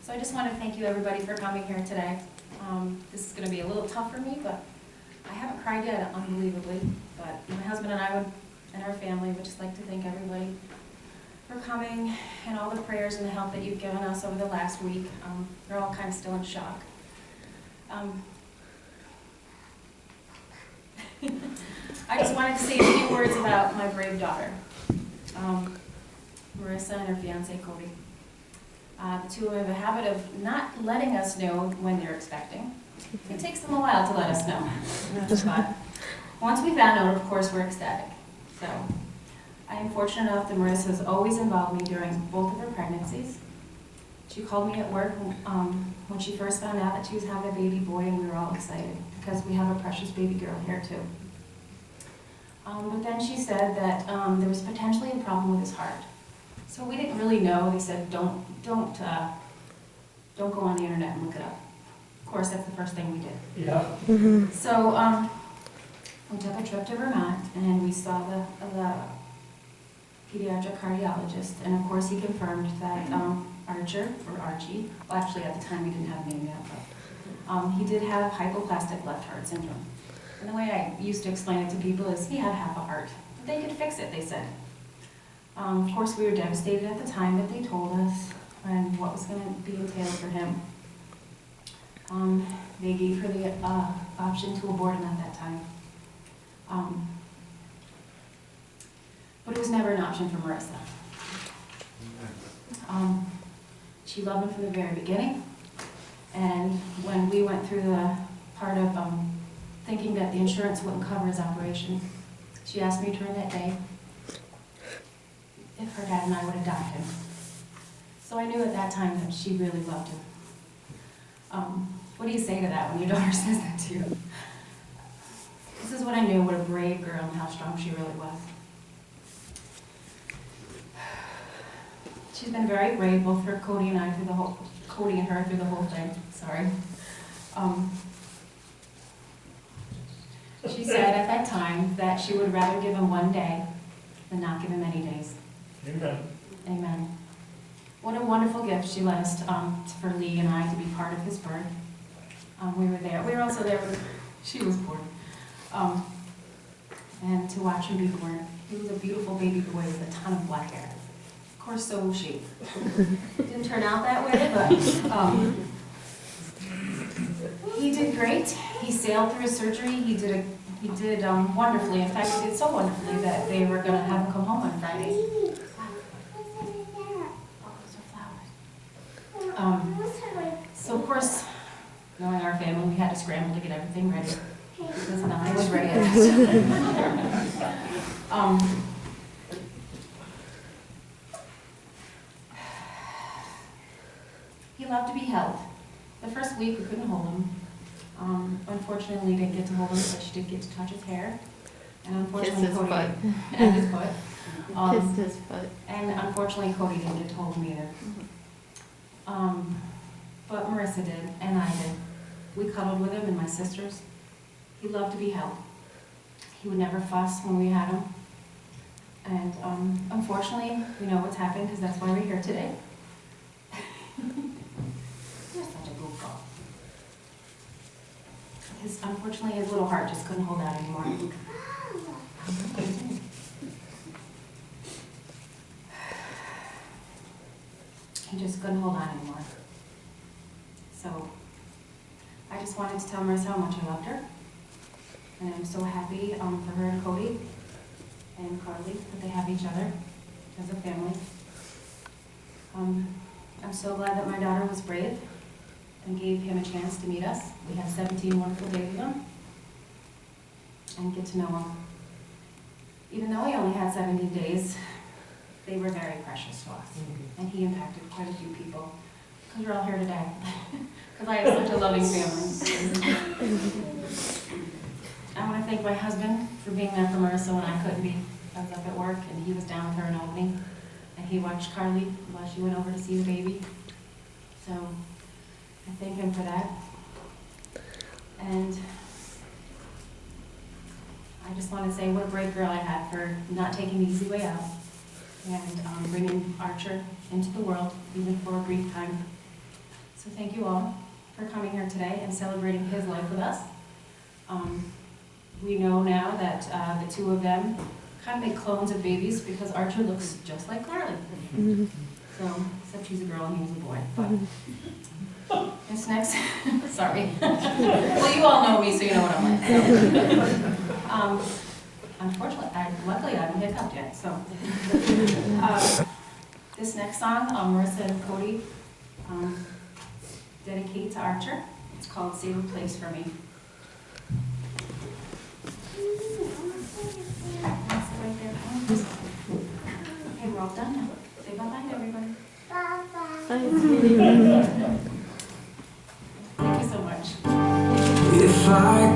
So I just want to thank you everybody for coming here today. This is going to be a little tough for me, but I haven't cried yet, unbelievably. But my husband and I and our family would just like to thank everybody for coming and all the prayers and the help that you've given us over the last week. We're all kind of still in shock. I just wanted to say a few words about my brave daughter, Marissa, and her fiance, Cody. The two have a habit of not letting us know when they're expecting. It takes them a while to let us know. But once we found out, of course, we're ecstatic. So I am fortunate enough that Marissa has always involved me during both of her pregnancies. She called me at work when she first found out that she was having a baby boy, and we were all excited because we have a precious baby girl here too. But then she said that there was potentially a problem with his heart. So we didn't really know. They said, don't go on the internet and look it up. Of course, that's the first thing we did. Yeah. Mm-hmm. So we took a trip to Vermont, and we saw the pediatric cardiologist, and of course he confirmed that Archie, well actually at the time we didn't have a name yet, but he did have hypoplastic left heart syndrome. And the way I used to explain it to people is he had half a heart. But they could fix it, they said. Of course, we were devastated at the time that they told us and what was going to be entailed for him. They gave her the option to abort him at that time. But it was never an option for Marissa. She loved him from the very beginning. And when we went through the part of thinking that the insurance wouldn't cover his operation, she asked me during that day if her dad and I would adopt him. So I knew at that time that she really loved him. What do you say to that when your daughter says that to you? This is what I knew, what a brave girl and how strong she really was. She's been very brave, both for Cody and her through the whole thing. Sorry. She said at that time that she would rather give him one day than not give him any days. Amen. Amen. What a wonderful gift she let us for Lee and I to be part of his birth. We were there. We were also there when she was born. And to watch him be born. He was a beautiful baby boy with a ton of black hair. Of course, so was she. It didn't turn out that way, but he did great. He sailed through his surgery. He did wonderfully. In fact, he did so wonderfully that they were going to have him come home on Friday. So of course, knowing our family, we had to scramble to get everything ready. Because nothing was ready at that time. He loved to be held. The first week we couldn't hold him. Unfortunately, we didn't get to hold him, but she did get to touch his hair. And unfortunately, Kiss his foot. And his foot. Kissed his foot. And unfortunately, Cody didn't get to hold him either. But Marissa did, and I did. We cuddled with him and my sisters. He loved to be held. He would never fuss when we had him. And unfortunately, we know what's happened because that's why we're here today. You're such a goofball. Unfortunately, his little heart just couldn't hold out anymore. He just couldn't hold on anymore. So I just wanted to tell Marissa how much I loved her. And I'm so happy for her and Cody and Carly that they have each other as a family. I'm so glad that my daughter was brave and gave him a chance to meet us. We had 17 wonderful days with him and get to know him. Even though he only had 17 days, they were very precious to us. And he impacted quite a few people. Because we're all here today. Because I have such a loving family. I want to thank my husband for being there for Marissa when I couldn't be. I was up at work and he was down with her in Albany. And he watched Carly while she went over to see the baby. So I thank him for that. And I just want to say what a brave girl I had for not taking the easy way out and bringing Archer into the world, even for a brief time. to thank you all for coming here today and celebrating his life with us. We know now that the two of them kind of make clones of babies because Archie looks just like Carly. So, except she's a girl and he was a boy. But this next, sorry. Well, you all know me, so you know what I'm like. Unfortunately, luckily I haven't hiccuped yet, so. This next song, Marissa and Cody dedicate to Archer. It's called Save a Place for Me. That's right there. Okay, we're all done now. Say bye-bye to everybody. Thank you so much. If I